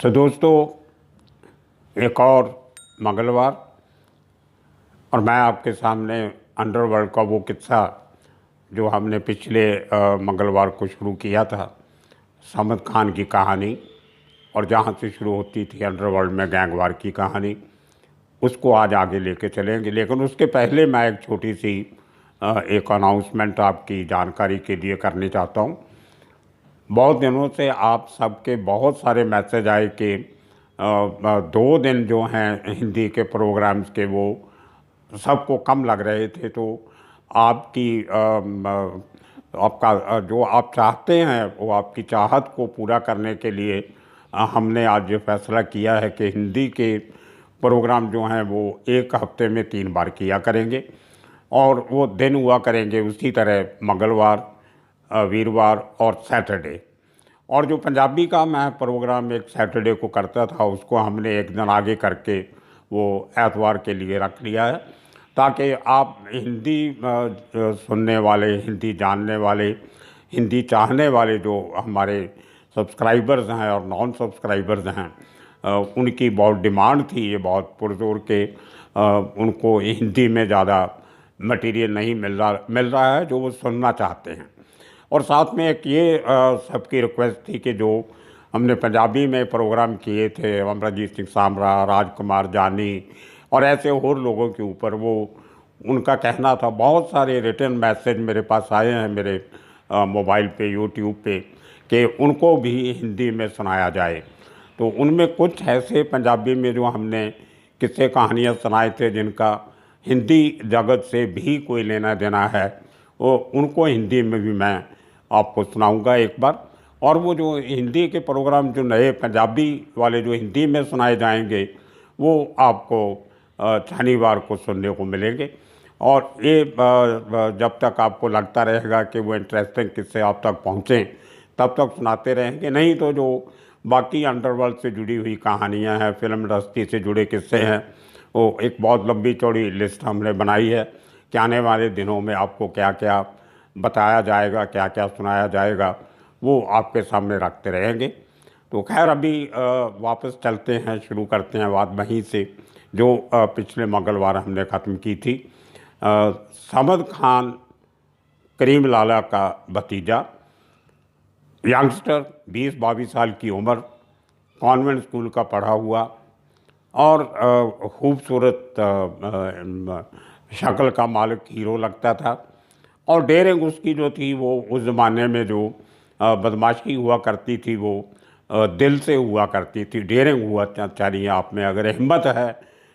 सो दोस्तों, एक और मंगलवार और मैं आपके सामने अंडरवर्ल्ड का वो किस्सा जो हमने पिछले मंगलवार को शुरू किया था, समद खान की कहानी, और जहाँ से शुरू होती थी अंडरवर्ल्ड में गैंगवार की कहानी, उसको आज आगे लेके चलेंगे। लेकिन उसके पहले मैं एक छोटी सी एक अनाउंसमेंट आपकी जानकारी के लिए करनी चाहता हूँ। बहुत दिनों से आप सबके बहुत सारे मैसेज आए कि 2 दिन जो हैं हिंदी के प्रोग्राम्स के वो सबको कम लग रहे थे, तो आपकी आपका जो आप चाहते हैं वो आपकी चाहत को पूरा करने के लिए हमने आज ये फैसला किया है कि हिंदी के प्रोग्राम जो हैं वो एक हफ्ते में 3 बार किया करेंगे, और वो दिन हुआ करेंगे उसी तरह मंगलवार, वीरवार और सैटरडे। और जो पंजाबी का मैं प्रोग्राम एक सैटरडे को करता था, उसको हमने एक दिन आगे करके वो एतवार के लिए रख लिया है, ताकि आप हिंदी सुनने वाले, हिंदी जानने वाले, हिंदी चाहने वाले जो हमारे सब्सक्राइबर्स हैं और नॉन सब्सक्राइबर्स हैं, उनकी बहुत डिमांड थी, ये बहुत पुरजोर के उनको हिंदी में ज़्यादा मटेरियल नहीं मिल रहा है जो वो सुनना चाहते हैं। और साथ में एक ये सबकी रिक्वेस्ट थी कि जो हमने पंजाबी में प्रोग्राम किए थे, अमरजीत सिंह सामरा, राजकुमार जानी और ऐसे और लोगों के ऊपर, वो उनका कहना था, बहुत सारे रिटर्न मैसेज मेरे पास आए हैं मेरे मोबाइल पे, यूट्यूब पे, कि उनको भी हिंदी में सुनाया जाए। तो उनमें कुछ ऐसे पंजाबी में जो हमने किस्से कहानियाँ सुनाए थे जिनका हिंदी जगत से भी कोई लेना देना है, वो उनको हिंदी में भी मैं आपको सुनाऊंगा एक बार। और वो जो हिंदी के प्रोग्राम जो नए पंजाबी वाले जो हिंदी में सुनाए जाएंगे, वो आपको शनिवार को सुनने को मिलेंगे। और ये जब तक आपको लगता रहेगा कि वो इंटरेस्टिंग किस्से आप तक पहुँचें, तब तक सुनाते रहेंगे। नहीं तो जो बाकी अंडरवर्ल्ड से जुड़ी हुई कहानियाँ हैं, फिल्म इंडस्ट्री से जुड़े किस्से हैं, वो एक बहुत लंबी चौड़ी लिस्ट हमने बनाई है कि आने वाले दिनों में आपको क्या क्या बताया जाएगा, क्या क्या सुनाया जाएगा, वो आपके सामने रखते रहेंगे। तो खैर, अभी वापस चलते हैं, शुरू करते हैं बात वहीं से जो पिछले मंगलवार हमने ख़त्म की थी। समद खान करीम लाला का भतीजा, यंगस्टर, 20-22 साल की उम्र, कॉन्वेंट स्कूल का पढ़ा हुआ और खूबसूरत शक्ल का मालिक हीरो लगता था। और डेयरिंग उसकी जो थी वो उस ज़माने में जो बदमाशी हुआ करती थी वो दिल से हुआ करती थी। डेयरिंग हुआ चाहिए आप में, अगर हिम्मत है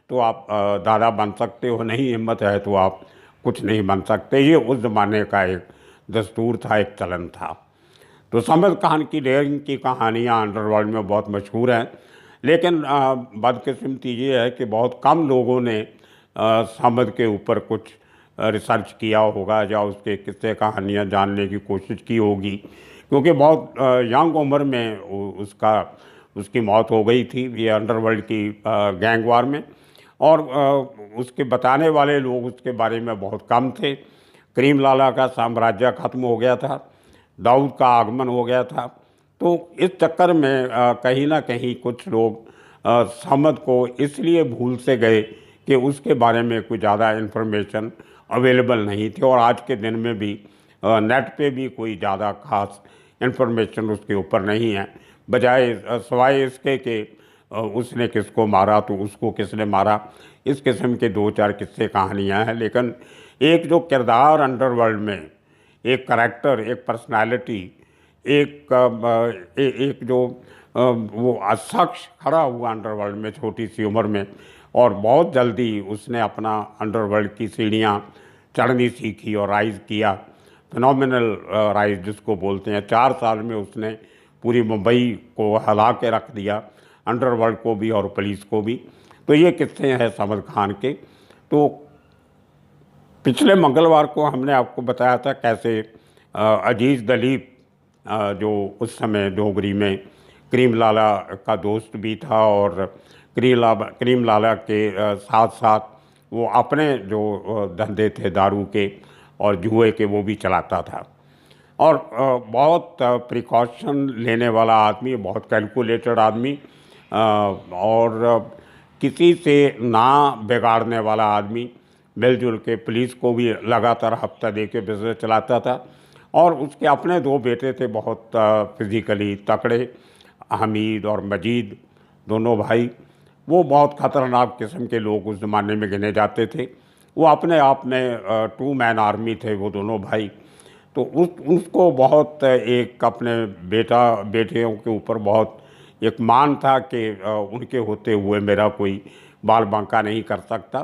तो आप दादा बन सकते हो, नहीं हिम्मत है तो आप कुछ नहीं बन सकते। ये उस ज़माने का एक दस्तूर था, एक चलन था। तो समद खान की डेयरिंग की कहानियाँ अंडरवर्ल्ड में बहुत मशहूर हैं, लेकिन बदकिस्मती ये है कि बहुत कम लोगों ने समद के ऊपर कुछ रिसर्च किया होगा या उसके किस्से कहानियाँ जानने की कोशिश की होगी, क्योंकि बहुत यंग उम्र में उसकी मौत हो गई थी ये अंडरवर्ल्ड की गैंगवार में। और उसके बताने वाले लोग उसके बारे में बहुत कम थे। करीम लाला का साम्राज्य ख़त्म हो गया था, दाऊद का आगमन हो गया था। तो इस चक्कर में कहीं ना कहीं कुछ लोग समद को इसलिए भूल से गए कि उसके बारे में कोई ज़्यादा इन्फॉर्मेशन अवेलेबल नहीं थी, और आज के दिन में भी नेट पे भी कोई ज़्यादा खास इन्फॉर्मेशन उसके ऊपर नहीं है, बजाय सवाए इसके कि उसने किसको मारा तो उसको किसने मारा, इस किस्म के 2-4 किस्से कहानियाँ हैं। लेकिन एक जो किरदार अंडरवर्ल्ड में, एक करैक्टर, एक पर्सनालिटी, एक जो वो शख्स खड़ा हुआ अंडरवर्ल्ड में छोटी सी उम्र में, और बहुत जल्दी उसने अपना अंडरवर्ल्ड की सीढ़ियाँ चढ़नी सीखी और राइज़ किया, फिनोमिनल राइज़ जिसको बोलते हैं। 4 साल में उसने पूरी मुंबई को हिला के रख दिया, अंडरवर्ल्ड को भी और पुलिस को भी। तो ये किस्से हैं समद खान के। तो पिछले मंगलवार को हमने आपको बताया था कैसे अजीज़ दलीप, जो उस समय डोगरी में करीम लाला का दोस्त भी था, और करीम लाला के साथ साथ वो अपने जो धंधे थे दारू के और जुए के वो भी चलाता था। और बहुत प्रिकॉशन लेने वाला आदमी, बहुत कैलकुलेटेड आदमी, और किसी से ना बिगाड़ने वाला आदमी, मिलजुल के पुलिस को भी लगातार हफ्ता दे के बिजनेस चलाता था। और उसके अपने दो बेटे थे बहुत फिज़िकली तकड़े, हमीद और मजीद, दोनों भाई। वो बहुत ख़तरनाक किस्म के लोग उस ज़माने में गिने जाते थे। वो अपने आप में टू मैन आर्मी थे वो दोनों भाई। तो उसको बहुत एक अपने बेटियों के ऊपर बहुत एक मान था कि उनके होते हुए मेरा कोई बाल बांका नहीं कर सकता।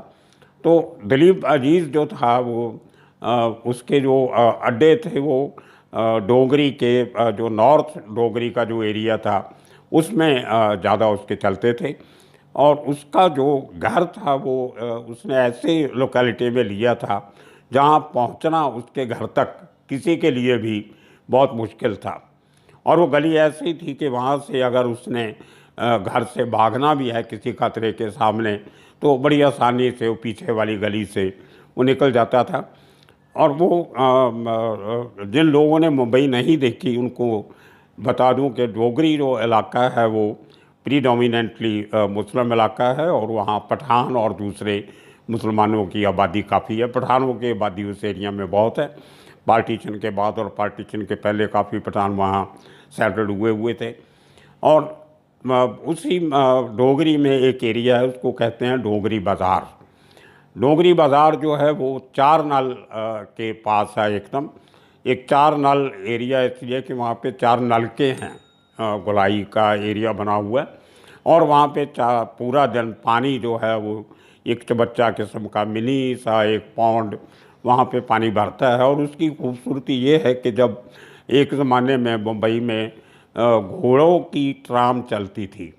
तो दिलीप अजीज़ जो था वो उसके जो अड्डे थे वो डोगरी के जो नॉर्थ डोगरी का जो एरिया था उसमें ज़्यादा उसके चलते थे। और उसका जो घर था वो उसने ऐसे लोकेलिटी में लिया था जहाँ पहुँचना उसके घर तक किसी के लिए भी बहुत मुश्किल था। और वो गली ऐसी थी कि वहाँ से अगर उसने घर से भागना भी है किसी खतरे के सामने तो बड़ी आसानी से वो पीछे वाली गली से वो निकल जाता था। और वो जिन लोगों ने मुंबई नहीं देखी उनको बता दूं कि डोगरी जो इलाका है वो प्रीडोमिनेंटली मुस्लिम इलाका है और वहाँ पठान और दूसरे मुसलमानों की आबादी काफ़ी है। पठानों की आबादी उस एरिया में बहुत है। पार्टीशन के बाद और पार्टीशन के पहले काफ़ी पठान वहाँ सेटल्ड हुए थे। और उसी डोगरी में एक एरिया है उसको कहते हैं डोगरी बाज़ार। डोगरी बाज़ार जो है वो चार नल के पास है एकदम। एक चार नल एरिया इसलिए कि वहाँ पे चार नलके हैं, गोलाई का एरिया बना हुआ है। और वहाँ पे पूरा दिन पानी जो है वो एक चबच्चा किस्म का मिनी सा एक पौंड वहाँ पे पानी भरता है। और उसकी खूबसूरती ये है कि जब एक ज़माने में मुंबई में घोड़ों की ट्राम चलती थी,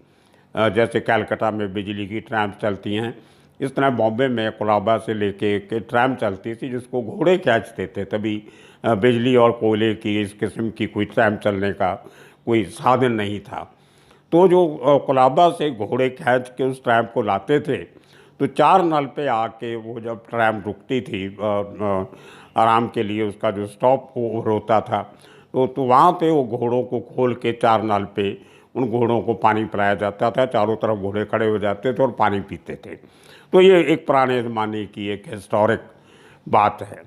जैसे कलकत्ता में बिजली की ट्राम चलती हैं, इस तरह बॉम्बे में कोलाबा से लेके के ट्राम चलती थी जिसको घोड़े खींचते थे। तभी बिजली और कोयले की इस किस्म की कोई ट्राम चलने का कोई साधन नहीं था। तो जो कोलाबा से घोड़े खींच के उस ट्राम को लाते थे तो चार नल पे आके वो जब ट्राम रुकती थी आराम के लिए, उसका जो स्टॉप होता था तो वहाँ पे वो घोड़ों को खोल के चार नल पे उन घोड़ों को पानी पिलाया जाता था। चारों तरफ घोड़े खड़े हो जाते थे और पानी पीते थे। तो ये एक पुराने ज़माने की एक हिस्टोरिक बात है।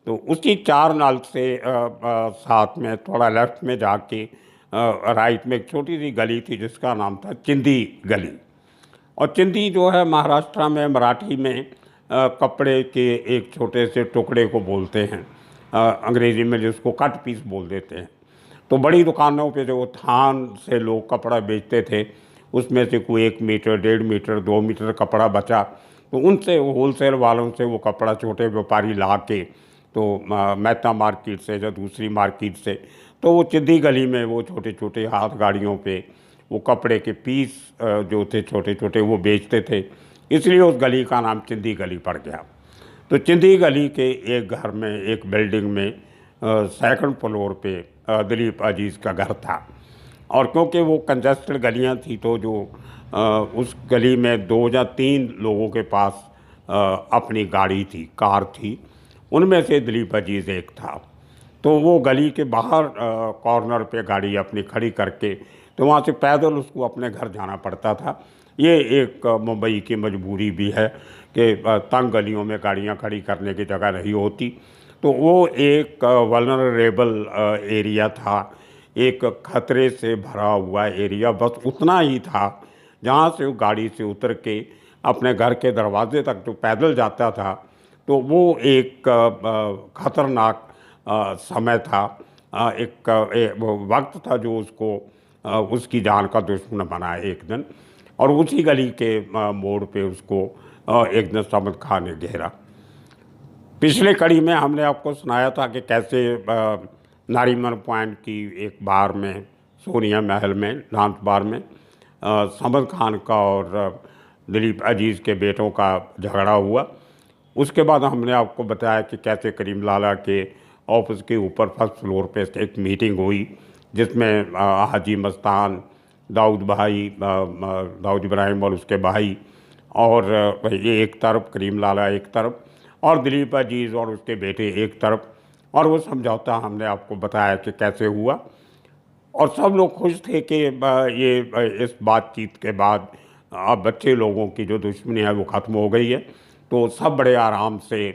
तो उसी चार नाल से साथ में थोड़ा लेफ्ट में जाके राइट में एक छोटी सी गली थी जिसका नाम था चिंदी गली। और चिंदी जो है महाराष्ट्र में मराठी में कपड़े के एक छोटे से टुकड़े को बोलते हैं, अंग्रेज़ी में जिसको कट पीस बोल देते हैं। तो बड़ी दुकानों पे जो थान से लोग कपड़ा बेचते थे उसमें से कोई 1 मीटर 1.5 मीटर 2 मीटर कपड़ा बचा तो उनसे होलसेल वालों से वो कपड़ा छोटे व्यापारी ला के तो मेहता मार्केट से या दूसरी मार्केट से तो वो चिंदी गली में वो छोटे छोटे हाथ गाड़ियों पे वो कपड़े के पीस जो थे छोटे छोटे वो बेचते थे। इसलिए उस गली का नाम चिंदी गली पड़ गया। तो चिंदी गली के एक घर में एक बिल्डिंग में सेकंड फ्लोर पे दिलीप अजीज़ का घर था। और क्योंकि वो कंजस्टेड गलियां थी तो जो उस गली में 2 या 3 लोगों के पास अपनी गाड़ी थी, कार थी। उनमें से दिलीप अजीज़ एक था। तो वो गली के बाहर कॉर्नर पे गाड़ी अपनी खड़ी करके तो वहाँ से पैदल उसको अपने घर जाना पड़ता था। ये एक मुंबई की मजबूरी भी है कि तंग गलियों में गाड़ियाँ खड़ी करने की जगह नहीं होती। तो वो एक वल्नरेबल एरिया था, एक खतरे से भरा हुआ एरिया, बस उतना ही था जहाँ से वो गाड़ी से उतर के अपने घर के दरवाजे तक जो पैदल जाता था तो वो एक ख़तरनाक समय था, एक वक्त था जो उसको उसकी जान का दुश्मन बनाया एक दिन। और उसी गली के मोड़ पे उसको एक दिन समद खान ने घेरा। पिछले कड़ी में हमने आपको सुनाया था कि कैसे नारीमन पॉइंट की एक बार में सोनिया महल में डांस बार में समद खान का और दिलीप अजीज़ के बेटों का झगड़ा हुआ। उसके बाद हमने आपको बताया कि कैसे करीम लाला के ऑफिस के ऊपर फर्स्ट फ्लोर पे एक मीटिंग हुई जिसमें हाजी मस्तान, दाऊद भाई, दाऊद इब्राहिम और उसके भाई और ये एक तरफ, करीम लाला एक तरफ और दिलीप अजीज़ और उसके बेटे एक तरफ। और वो समझौता हमने आपको बताया कि कैसे हुआ। और सब लोग खुश थे कि इस बातचीत के बाद अब बच्चे लोगों की जो दुश्मनी है वो ख़त्म हो गई है। तो सब बड़े आराम से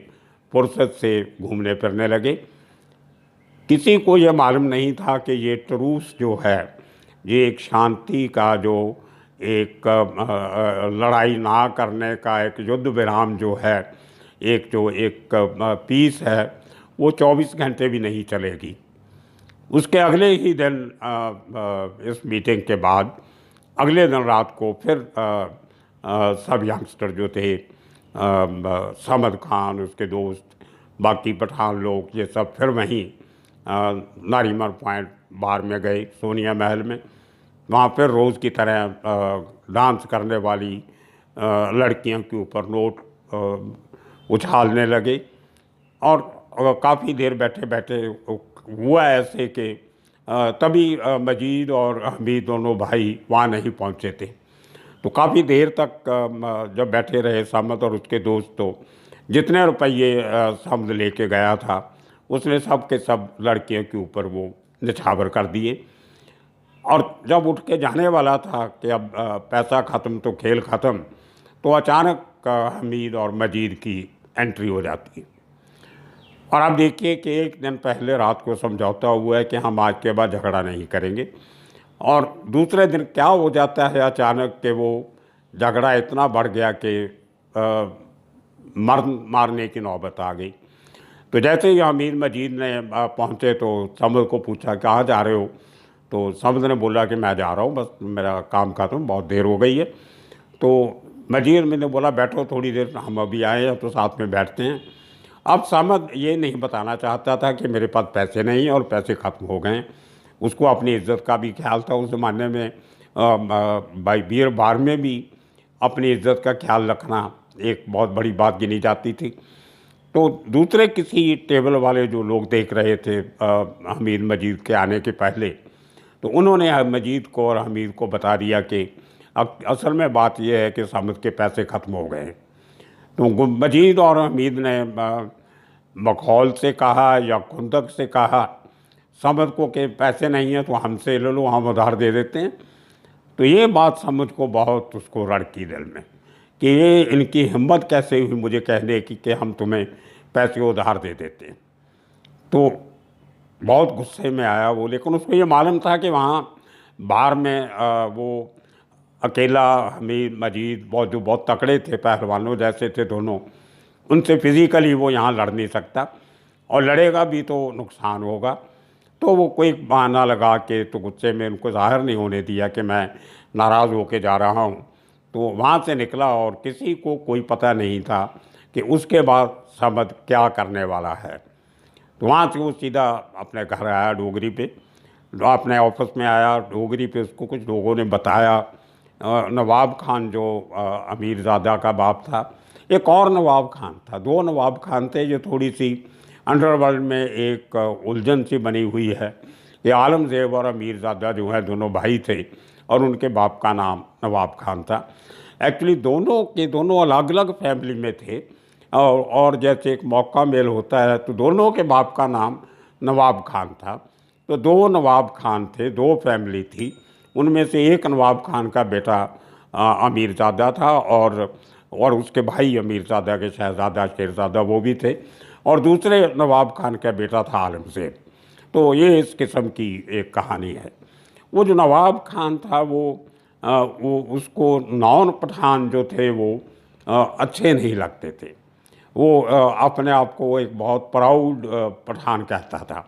फुर्सत से घूमने फिरने लगे। किसी को ये मालूम नहीं था कि ये ट्रूस जो है, ये एक शांति का जो एक लड़ाई ना करने का एक युद्ध विराम जो है, एक पीस है, वो 24 घंटे भी नहीं चलेगी। उसके अगले ही दिन इस मीटिंग के बाद अगले दिन रात को फिर सब यंगस्टर जो थे, समद खान, उसके दोस्त, बाकी पठान लोग, ये सब फिर वहीं नारीमन पॉइंट बार में गए, सोनिया महल में। वहाँ पर रोज़ की तरह डांस करने वाली लड़कियों के ऊपर नोट उछालने लगे। और काफ़ी देर बैठे बैठे हुआ ऐसे कि तभी मजीद और हमीद दोनों भाई वहाँ नहीं पहुँचे थे। तो काफ़ी देर तक जब बैठे रहे सामद और उसके दोस्त, तो जितने रुपये सामद लेके गया था उसने सब के सब लड़कियों के ऊपर वो निछावर कर दिए। और जब उठ के जाने वाला था कि अब पैसा ख़त्म तो खेल ख़त्म, तो अचानक हमीद और मजीद की एंट्री हो जाती है। और आप देखिए कि एक दिन पहले रात को समझौता हुआ है कि हम आज के बाद झगड़ा नहीं करेंगे, और दूसरे दिन क्या हो जाता है अचानक कि वो झगड़ा इतना बढ़ गया कि मारने की नौबत आ गई। तो जैसे ही हमीद मजीद ने पहुँचे तो समद को पूछा कहाँ जा रहे हो, तो समद ने बोला कि मैं जा रहा हूँ, बस मेरा काम खत्म, बहुत देर हो गई है। तो मजीद मैंने बोला बैठो थोड़ी देर, हम अभी आए हैं तो साथ में बैठते हैं। अब समद ये नहीं बताना चाहता था कि मेरे पास पैसे नहीं हैं और पैसे ख़त्म हो गए। उसको अपनी इज़्ज़त का भी ख्याल था। उस ज़माने में भाई बीर बार में भी अपनी इज़्ज़त का ख्याल रखना एक बहुत बड़ी बात गिनी जाती थी। तो दूसरे किसी टेबल वाले जो लोग देख रहे थे हमीद मजीद के आने के पहले, तो उन्होंने मजीद को और हमीद को बता दिया कि असल में बात यह है कि समद के पैसे ख़त्म हो गए। तो मजीद और हमीद ने मखौल से कहा या खुंदक से कहा समद को कि पैसे नहीं हैं तो हमसे ले लो, हम उधार दे देते हैं। तो ये बात समझ को बहुत उसको रड़की दिल में कि ये इनकी हिम्मत कैसे हुई मुझे कहने की कि हम तुम्हें पैसे उधार दे देते हैं। तो बहुत गुस्से में आया वो, लेकिन उसको ये मालूम था कि वहाँ बाहर में वो अकेला हमीद मजीद बहुत तकड़े थे, पहलवानों जैसे थे दोनों, उनसे फिज़िकली वो यहाँ लड़ नहीं सकता, और लड़ेगा भी तो नुकसान होगा। तो वो कोई बहाना लगा के तो गुस्से में उनको ज़ाहिर नहीं होने दिया कि मैं नाराज़ होके जा रहा हूँ। तो वहाँ से निकला और किसी को कोई पता नहीं था कि उसके बाद समद क्या करने वाला है। तो वहाँ से वो सीधा अपने घर आया डोगरी पे, अपने ऑफिस में आया डोगरी पे। उसको कुछ लोगों ने बताया, नवाब खान जो अमीरज़ादा का बाप था, एक और नवाब खान था, दो नवाब खान थे। ये थोड़ी सी अंडरवर्ल्ड में एक उलझन सी बनी हुई है। ये आलमज़ेब और अमीरज़ादा जो है दोनों भाई थे, और उनके बाप का नाम नवाब खान था। एक्चुअली दोनों के दोनों अलग अलग फैमिली में थे, और जैसे एक मौका मेल होता है तो दोनों के बाप का नाम नवाब खान था। तो दो नवाब खान थे, दो फैमिली थी। उनमें से एक नवाब खान का बेटा अमीरज़ादा था, और उसके भाई अमीरज़ादा के शहज़ादा शेरज़ादा वो भी थे, और दूसरे नवाब खान का बेटा था आलमज़ेब। तो ये इस किस्म की एक कहानी है। वो जो नवाब खान था वो उसको नॉन पठान जो थे वो अच्छे नहीं लगते थे। वो अपने आप को एक बहुत प्राउड पठान कहता था।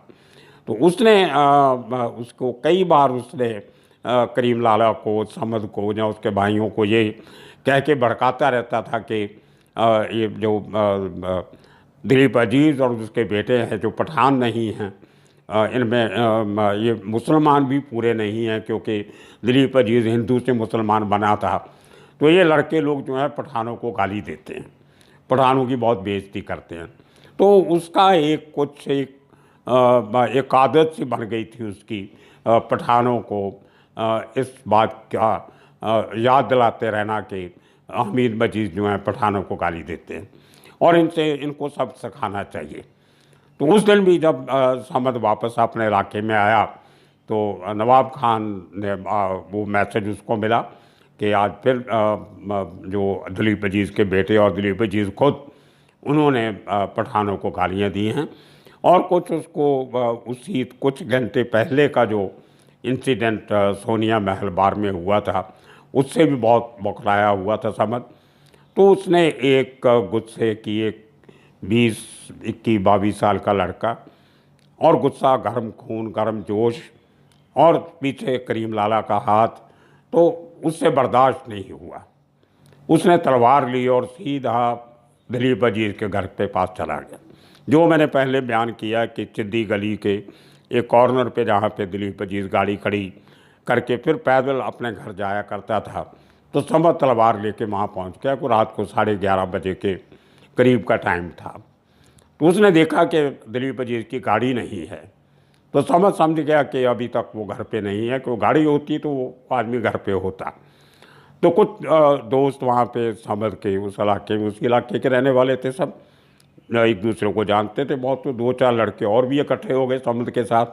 तो उसने उसको कई बार उसने करीम लाला को, समद को या उसके भाइयों को ये कह के भड़काता रहता था कि ये जो दिलीप अजीज़ और उसके बेटे हैं जो पठान नहीं हैं, इनमें ये मुसलमान भी पूरे नहीं हैं, क्योंकि दिलीप अजीज़ हिंदू से मुसलमान बना था। तो ये लड़के लोग जो हैं पठानों को गाली देते हैं, पठानों की बहुत बेइज्जती करते हैं। तो उसका एक आदत सी बन गई थी उसकी, पठानों को इस बात का याद दिलाते रहना कि हमीद मजीद जो हैं पठानों को गाली देते हैं और इनको सब सिखाना चाहिए। तो उस दिन भी जब समद वापस अपने इलाके में आया तो नवाब खान ने वो मैसेज उसको मिला कि आज फिर जो दिलीप अजीज़ के बेटे और दिलीप अजीज़ खुद उन्होंने पठानों को गालियाँ दी हैं। और कुछ उसको उसी कुछ घंटे पहले का जो इंसिडेंट सोनिया महल बार में हुआ था उससे भी बहुत बौखलाया हुआ था समद। तो उसने एक गुस्से की एक 21-22 साल का लड़का और गुस्सा, गर्म खून, गर्म जोश और पीछे करीम लाला का हाथ, तो उससे बर्दाश्त नहीं हुआ। उसने तलवार ली और सीधा दिलीप अजीज़ के घर के पास चला गया। जो मैंने पहले बयान किया कि चिद्दी गली के एक कॉर्नर पे जहाँ पे दिलीप अजीज़ गाड़ी खड़ी करके फिर पैदल अपने घर जाया करता था, तो समद तलवार लेके वहाँ पहुँच गया। को रात को 11:30 बजे के करीब का टाइम था। तो उसने देखा कि दिलीप अजीज़ की गाड़ी नहीं है, तो समझ गया कि अभी तक वो घर पे नहीं है, कि वो गाड़ी होती तो वो आदमी घर पे होता। तो कुछ दोस्त वहाँ पे समझ के उस इलाके के रहने वाले थे, सब एक दूसरे को जानते थे बहुत। तो 2-4 लड़के और भी इकट्ठे हो गए समझ के साथ।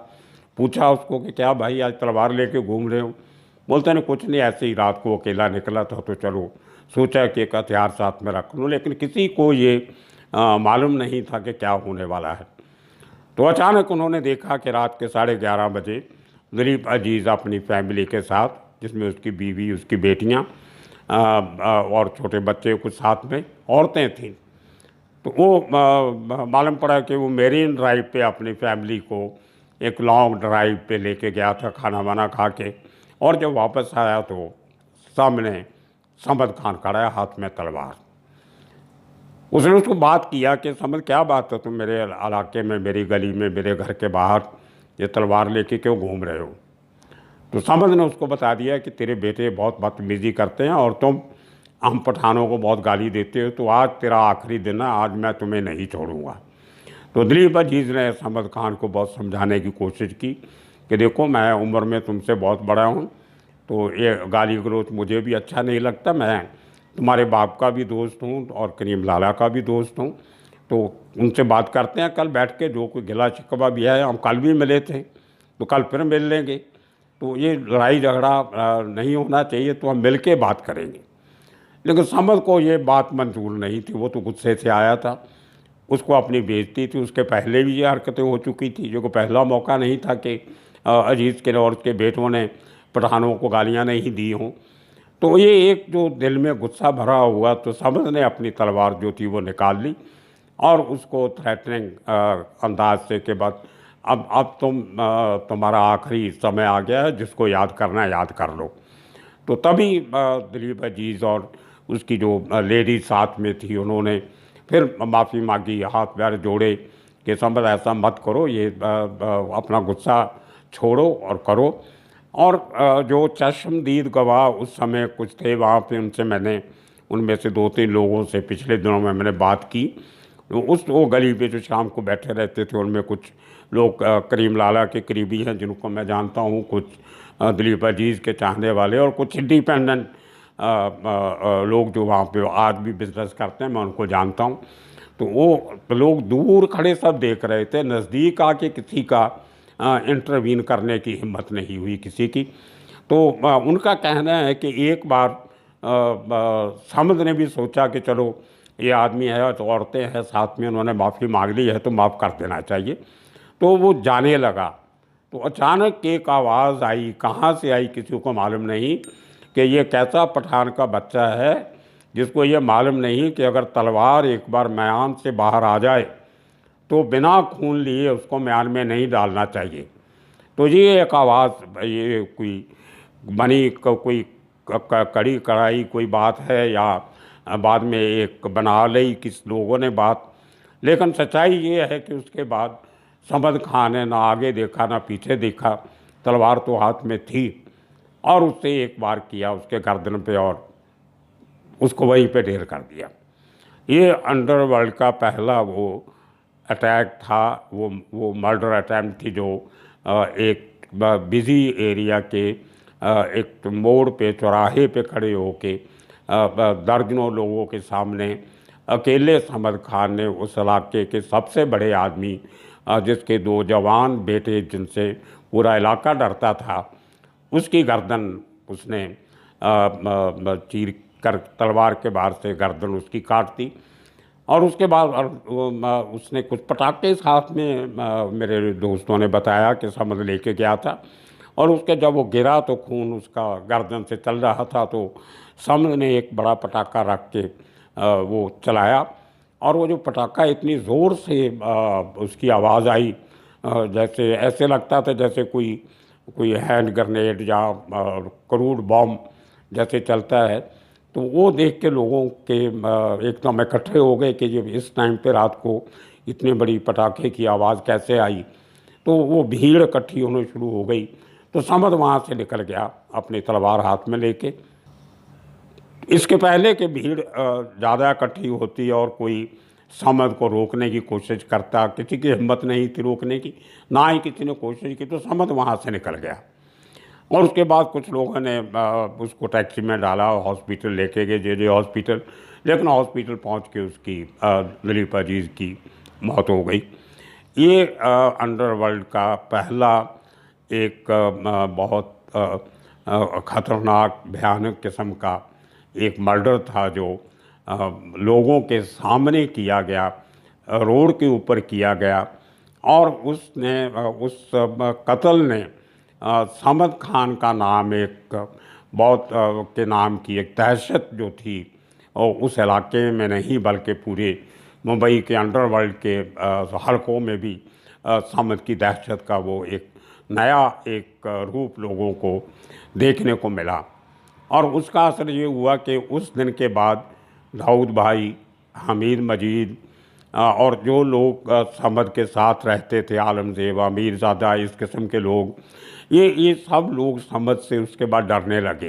पूछा उसको कि क्या भाई आज तलवार लेके घूम रहे हो? बोलते नहीं कुछ नहीं, ऐसे ही रात को अकेला निकला था तो चलो सोचा कि एक हथियार साथ में रख लूँ, लेकिन किसी को ये मालूम नहीं था कि क्या होने वाला है। तो अचानक उन्होंने देखा कि रात के 11:30 बजे दिलीप अजीज़ अपनी फैमिली के साथ, जिसमें उसकी बीवी, उसकी बेटियां और छोटे बच्चे कुछ साथ में औरतें थीं, तो वो मालूम पड़ा कि वो मेरीन ड्राइव पे अपनी फैमिली को एक लॉन्ग ड्राइव पे लेके गया था खाना वाना खा के। और जब वापस आया तो सामने समद खान खड़ा है, हाथ में तलवार। उसने उसको बात किया कि समझ क्या बात है, तुम मेरे इलाके में, मेरी गली में, मेरे घर के बाहर ये तलवार लेके क्यों घूम रहे हो? तो समझ ने उसको बता दिया कि तेरे बेटे बहुत बदतमीज़ी करते हैं और तुम हम पठानों को बहुत गाली देते हो, तो आज तेरा आखिरी दिन है, आज मैं तुम्हें नहीं छोड़ूंगा। तो दिलीप अजीज़ ने समद खान को बहुत समझाने की कोशिश की कि देखो मैं उम्र में तुमसे बहुत बड़ा हूँ, तो ये गाली गलौज मुझे भी अच्छा नहीं लगता। मैं तुम्हारे बाप का भी दोस्त हूँ और करीम लाला का भी दोस्त हूँ, तो उनसे बात करते हैं कल बैठ के। जो कोई गिला शिकवा भी है, हम कल भी मिले थे तो कल फिर मिल लेंगे। तो ये लड़ाई झगड़ा नहीं होना चाहिए, तो हम मिल के बात करेंगे। लेकिन समद को ये बात मंजूर नहीं थी। वो तो गुस्से से आया था, उसको अपनी बेइज्जती थी। उसके पहले भी ये हरकतें हो चुकी थी, जो को पहला मौका नहीं था कि अजीज़ के और उसके बेटों ने पठानों को गालियाँ नहीं दी हों। तो ये एक जो दिल में गुस्सा भरा हुआ, तो समद ने अपनी तलवार जो थी वो निकाल ली और उसको थ्रेटनिंग अंदाज से के बाद अब तुम्हारा आखिरी समय आ गया है, जिसको याद करना है याद कर लो। तो तभी दिलीप अजीज़ और उसकी जो लेडी साथ में थी, उन्होंने फिर माफ़ी मांगी, हाथ पैर जोड़े कि समझ ऐसा मत करो, ये अपना गुस्सा छोड़ो और करो। और जो चश्मदीद गवाह उस समय कुछ थे वहाँ पे, उनसे मैंने उनमें से 2-3 लोगों से पिछले दिनों में मैंने बात की। तो वो गली पे जो शाम को बैठे रहते थे, उनमें कुछ लोग करीम लाला के करीबी हैं जिनको मैं जानता हूँ, कुछ दिलीप अजीज़ के चाहने वाले, और कुछ इंडिपेंडेंट लोग जो वहाँ पे आज भी बिजनेस करते हैं, मैं उनको जानता हूँ। तो वो लोग दूर खड़े सब देख रहे थे, नज़दीक आके किसी का इंटरवीन करने की हिम्मत नहीं हुई किसी की। तो उनका कहना है कि एक बार समद ने भी सोचा कि चलो ये आदमी है तो औरतें हैं साथ में, उन्होंने माफ़ी मांग ली है तो माफ़ कर देना चाहिए। तो वो जाने लगा, तो अचानक एक आवाज़ आई, कहाँ से आई किसी को मालूम नहीं, कि ये कैसा पठान का बच्चा है जिसको ये मालूम नहीं कि अगर तलवार एक बार म्यान से बाहर आ जाए तो बिना खून लिए उसको म्यान में नहीं डालना चाहिए। तो ये एक आवाज़, ये कोई बनी कोई कड़ी कड़ाई कोई बात है या बाद में एक बना ली किस लोगों ने बात। लेकिन सच्चाई ये है कि उसके बाद समद खान ने ना आगे देखा ना पीछे देखा, तलवार तो हाथ में थी और उससे एक बार किया उसके गर्दन पे और उसको वहीं पे ढेर कर दिया। ये अंडरवर्ल्ड का पहला वो अटैक था, वो मर्डर अटैम्प्ट थी, जो एक बिजी एरिया के एक मोड़ पे, चौराहे पे खड़े होके दर्जनों लोगों के सामने अकेले समद खान ने उस इलाके के सबसे बड़े आदमी जिसके 2 जवान बेटे जिनसे पूरा इलाका डरता था, उसकी गर्दन उसने चीर कर तलवार के बार से गर्दन उसकी काट दी। और उसके बाद उसने कुछ पटाखे साथ में मेरे दोस्तों ने बताया कि समझ लेके गया था, और उसके जब वो गिरा तो खून उसका गर्दन से चल रहा था, तो समझ ने एक बड़ा पटाखा रख के वो चलाया, और वो जो पटाखा इतनी ज़ोर से उसकी आवाज़ आई, जैसे ऐसे लगता था जैसे कोई हैंड ग्रेनेड या क्रूड बॉम्ब जैसे चलता है। तो वो देख के लोगों के एकदम इकट्ठे हो गए कि जब इस टाइम पे रात को इतनी बड़ी पटाखे की आवाज़ कैसे आई। तो वो भीड़ इकट्ठी होने शुरू हो गई। तो समद वहाँ से निकल गया अपनी तलवार हाथ में लेके। इसके पहले कि भीड़ ज़्यादा इकट्ठी होती और कोई समद को रोकने की कोशिश करता, किसी की हिम्मत नहीं थी रोकने की, ना ही किसी ने कोशिश की, तो समद वहाँ से निकल गया। और उसके बाद कुछ लोगों ने उसको टैक्सी में डाला, हॉस्पिटल लेके गए, जे हॉस्पिटल, लेकिन हॉस्पिटल पहुंच के उसकी दिलीप अजीज़ की मौत हो गई। ये अंडरवर्ल्ड का पहला एक बहुत ख़तरनाक भयानक किस्म का एक मर्डर था, जो लोगों के सामने किया गया, रोड के ऊपर किया गया। और उसने उस कत्ल ने समद खान का नाम एक बहुत के नाम की एक दहशत जो थी, और उस इलाके में नहीं बल्कि पूरे मुंबई के अंडरवर्ल्ड के हलकों में भी समद की दहशत का वो एक नया एक रूप लोगों को देखने को मिला। और उसका असर ये हुआ कि उस दिन के बाद दाऊद भाई, हमीद मजीद और जो लोग समद के साथ रहते थे, आलमज़ेब, मीरज़ादा, इस किस्म के लोग, ये सब लोग समद से उसके बाद डरने लगे।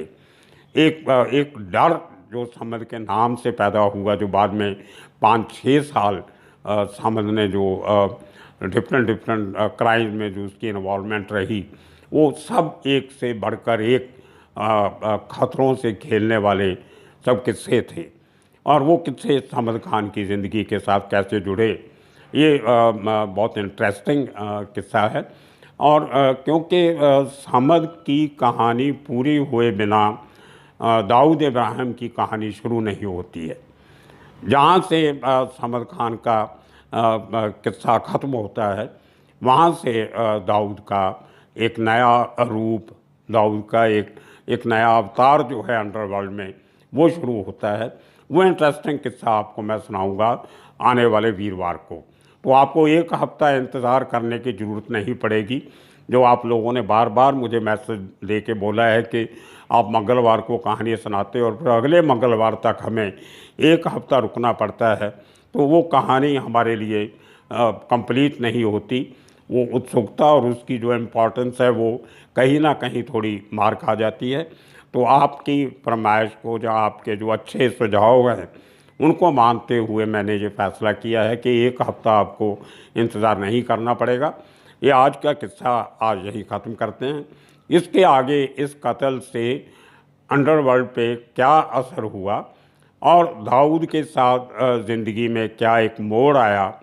एक डर जो समद के नाम से पैदा हुआ, जो बाद में 5-6 साल समद ने जो डिफरेंट क्राइम में जो उसकी इन्वॉल्वमेंट रही, वो सब एक से बढ़कर एक ख़तरों से खेलने वाले सब किस्से थे। और वो किस्से समद खान की ज़िंदगी के साथ कैसे जुड़े, ये बहुत इंटरेस्टिंग किस्सा है। और क्योंकि समद की कहानी पूरी हुए बिना दाऊद इब्राहिम की कहानी शुरू नहीं होती है। जहाँ से समद खान का किस्सा ख़त्म होता है, वहाँ से दाऊद का एक नया रूप, दाऊद का एक नया अवतार जो है अंडरवर्ल्ड में, वो शुरू होता है। वो इंटरेस्टिंग किस्सा आपको मैं सुनाऊंगा आने वाले वीरवार को। तो आपको एक हफ़्ता इंतज़ार करने की ज़रूरत नहीं पड़ेगी। जो आप लोगों ने बार बार मुझे मैसेज दे के बोला है कि आप मंगलवार को कहानी सुनाते और फिर अगले मंगलवार तक हमें एक हफ़्ता रुकना पड़ता है, तो वो कहानी हमारे लिए कंप्लीट नहीं होती। वो उत्सुकता और उसकी जो इम्पोर्टेंस है वो कहीं ना कहीं थोड़ी मार खा जाती है। तो आपकी फरमाइश को, जो आपके जो अच्छे सुझाव हैं, उनको मानते हुए मैंने ये फ़ैसला किया है कि एक हफ़्ता आपको इंतज़ार नहीं करना पड़ेगा। ये आज का किस्सा आज यही ख़त्म करते हैं। इसके आगे इस कत्ल से अंडरवर्ल्ड पे क्या असर हुआ और दाऊद के साथ ज़िंदगी में क्या एक मोड़ आया,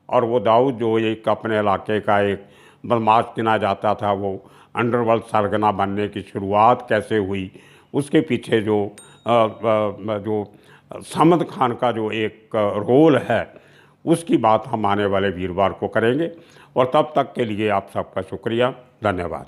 और वो दाऊद जो एक अपने इलाके का एक बदमाश गिना जाता था, वो अंडरवर्ल्ड सरगना बनने की शुरुआत कैसे हुई, उसके पीछे जो समद खान का जो एक रोल है, उसकी बात हम आने वाले वीरवार को करेंगे। और तब तक के लिए आप सबका शुक्रिया, धन्यवाद।